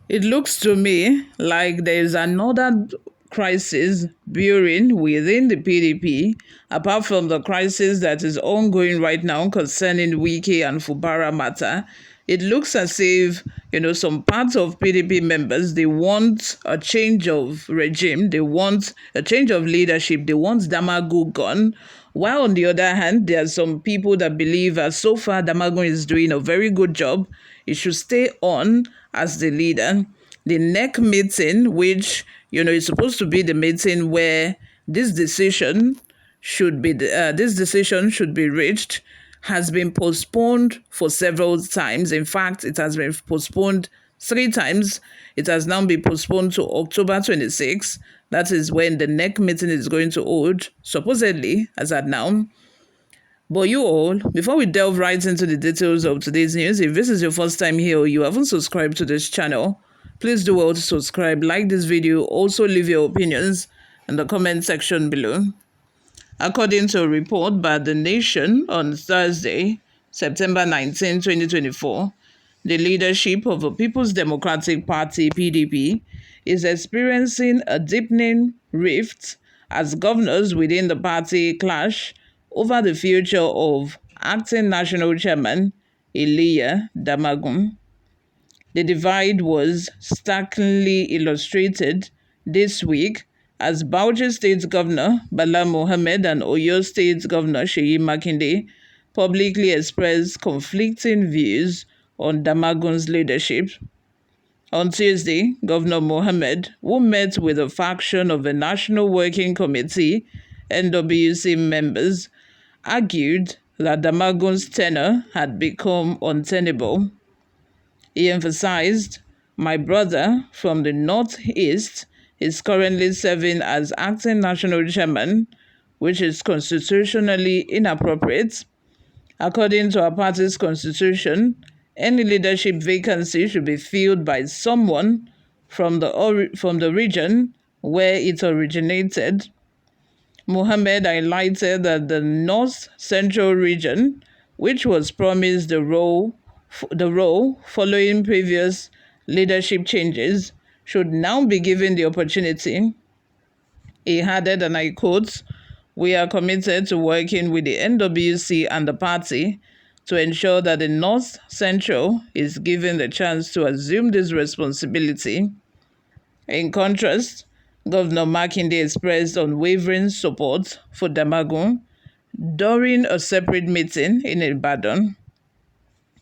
It looks to me like there is another crisis brewing within the PDP, apart from the crisis that is ongoing right now concerning Wike and Fubara matter. It looks as if, some parts of PDP members, they want a change of regime, they want a change of leadership, they want Damagun gone. While on the other hand, there are some people that believe that so far Damagun is doing a very good job. He should stay on as the leader. The next meeting, which is supposed to be the meeting where this decision should be reached, has been postponed for several times. In fact, it has been postponed 3 times. It has now been postponed to October 26th. That is when the next meeting is going to hold, supposedly, as at now. But you all, before we delve right into the details of today's news, if this is your first time here or you haven't subscribed to this channel, please do well to subscribe, like this video, also leave your opinions in the comment section below. According to a report by The Nation on Thursday, September 19, 2024, the leadership of the People's Democratic Party, PDP, is experiencing a deepening rift as governors within the party clash over the future of acting national chairman Elijah Damagun. The divide was starkly illustrated this week as Bauchi State Governor Bala Mohammed and Oyo State Governor Seyi Makinde publicly expressed conflicting views on Damagun's leadership. On Tuesday, Governor Mohammed, who met with a faction of the National Working Committee (NWC) members, argued that Damagun's tenure had become untenable. He emphasized, "My brother from the Northeast is currently serving as acting national chairman, which is constitutionally inappropriate. According to our party's constitution, any leadership vacancy should be filled by someone from the region where it originated." Mohammed highlighted that the North Central region, which was promised the role following previous leadership changes, should now be given the opportunity. He added, and I quote, "We are committed to working with the NWC and the party to ensure that the North Central is given the chance to assume this responsibility." In contrast, Governor Makinde expressed unwavering support for Damagun during a separate meeting in Ibadan.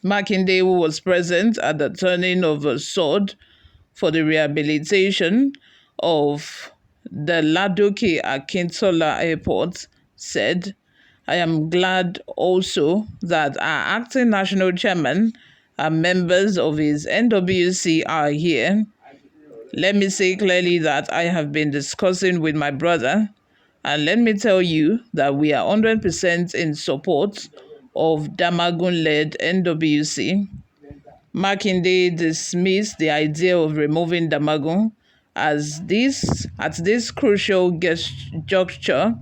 Makinde, who was present at the turning of a sword for the rehabilitation of the Ladoke Akintola Airport, said, "I am glad also that our acting national chairman and members of his NWC are here. Let me say clearly that I have been discussing with my brother, and let me tell you that we are 100% in support of Damagun-led NWC." Makinde dismissed the idea of removing Damagun at this crucial juncture,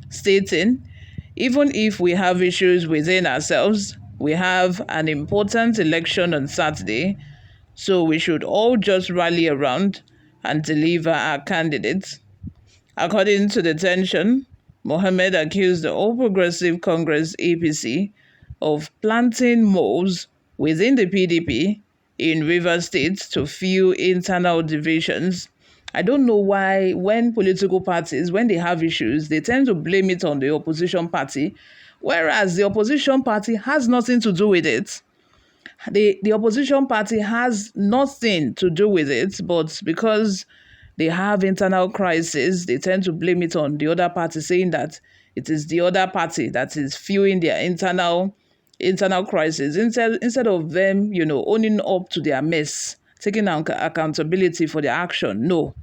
stating, "Even if we have issues within ourselves, we have an important election on Saturday, so we should all just rally around and deliver our candidates." According to the tension, Mohammed accused the All Progressive Congress (APC) of planting moles within the PDP in Rivers State to fuel internal divisions. I don't know why when political parties, when they have issues, they tend to blame it on the opposition party, whereas the opposition party has nothing to do with it. The opposition party has nothing to do with it, but because they have internal crisis, they tend to blame it on the other party, saying that it is the other party that is fueling their internal crisis, instead of them, owning up to their mess, taking accountability for their action. No.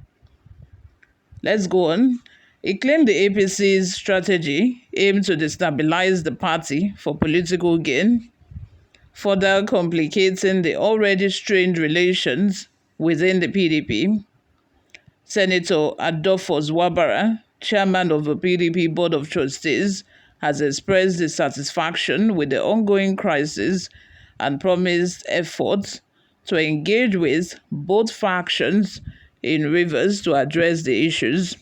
Let's go on. He claimed the APC's strategy aimed to destabilize the party for political gain, further complicating the already strained relations within the PDP. Senator Adolphus Wabara, chairman of the PDP Board of Trustees, has expressed dissatisfaction with the ongoing crisis and promised efforts to engage with both factions in Rivers to address the issues.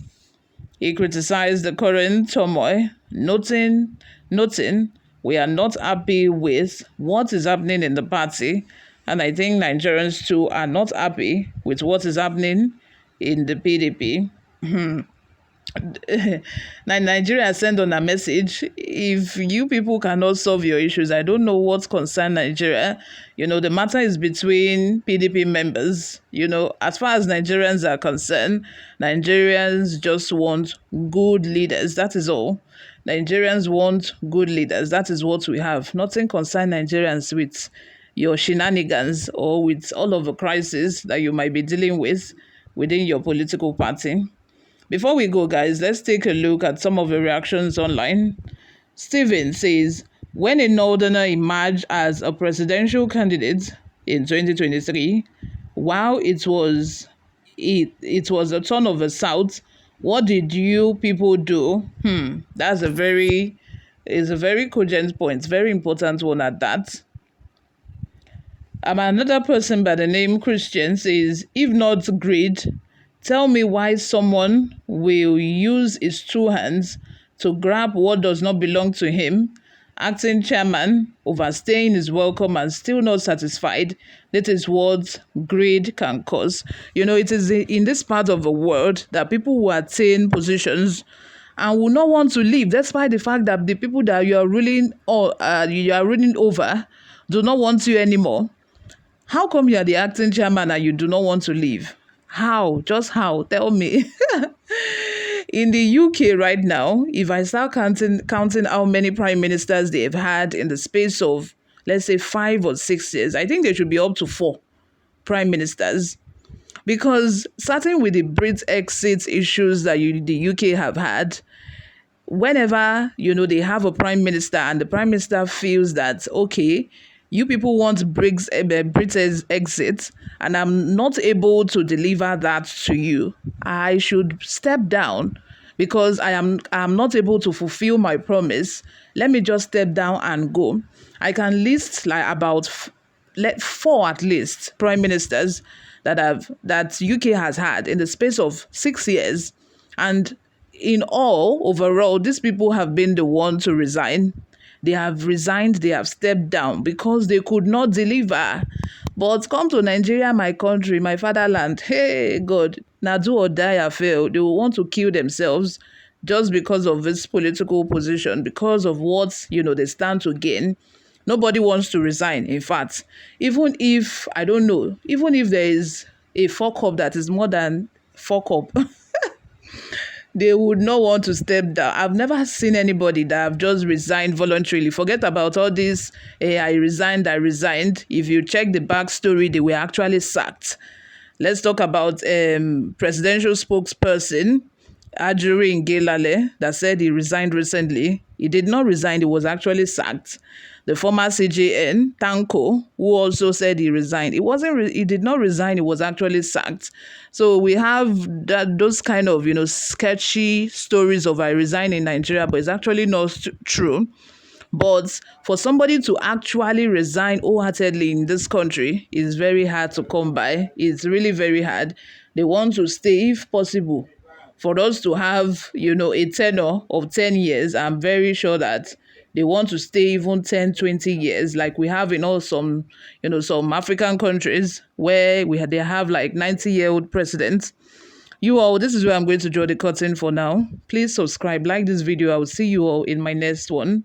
He criticized the current turmoil, noting we are not happy with what is happening in the party, and I think Nigerians too are not happy with what is happening in the PDP. Now Nigeria send on a message. If you people cannot solve your issues, I don't know what concern Nigeria. The matter is between PDP members. As far as Nigerians are concerned, Nigerians just want good leaders. That is all. Nigerians want good leaders. That is what we have. Nothing concern Nigerians with your shenanigans or with all of the crises that you might be dealing with within your political party. Before we go, guys, let's take a look at some of the reactions online. Steven says, when a northerner emerged as a presidential candidate in 2023, while it was a turn of the South, what did you people do? That's is a very cogent point, very important one at that. Another person by the name Christian says, if not greed, tell me why someone will use his two hands to grab what does not belong to him. Acting chairman, overstaying his welcome and still not satisfied. That is what greed can cause. It is in this part of the world that people who attain positions and will not want to leave, despite the fact that the people that you are ruling over do not want you anymore. How come you are the acting chairman and you do not want to leave? How? Just how? Tell me. In the UK right now, if I start counting how many prime ministers they've had in the space of, let's say, 5 or 6 years, I think there should be up to 4 prime ministers. Because starting with the Brit exit issues that the UK have had, whenever, they have a prime minister and the prime minister feels that, okay, you people want Britain's exit, and I'm not able to deliver that to you. I should step down because I'm not able to fulfill my promise. Let me just step down and go. I can list like about 4 at least prime ministers that UK has had in the space of 6 years, and in all, overall, these people have been the one to resign. They have resigned, they have stepped down because they could not deliver. But come to Nigeria, my country, my fatherland, hey, God, now do or die I fail. They will want to kill themselves just because of this political position, because of what, they stand to gain. Nobody wants to resign. In fact, even if there is a fuck up that is more than fuck up, they would not want to step down. I've never seen anybody that have just resigned voluntarily. Forget about all this, I resigned. If you check the backstory, they were actually sacked. Let's talk about presidential spokesperson, Ajuri Ngelale, that said he resigned recently. He did not resign, he was actually sacked. The former CJN, Tanko, who also said he resigned. He did not resign, he was actually sacked. So we have those kind of, sketchy stories of I resign in Nigeria, but it's actually not true. But for somebody to actually resign wholeheartedly in this country is very hard to come by. It's really very hard. They want to stay, if possible, for us to have, a tenure of 10 years. I'm very sure that they want to stay even 10, 20 years, like we have in some African countries where they have like 90-year-old presidents. You all, this is where I'm going to draw the curtain for now. Please subscribe, like this video. I will see you all in my next one.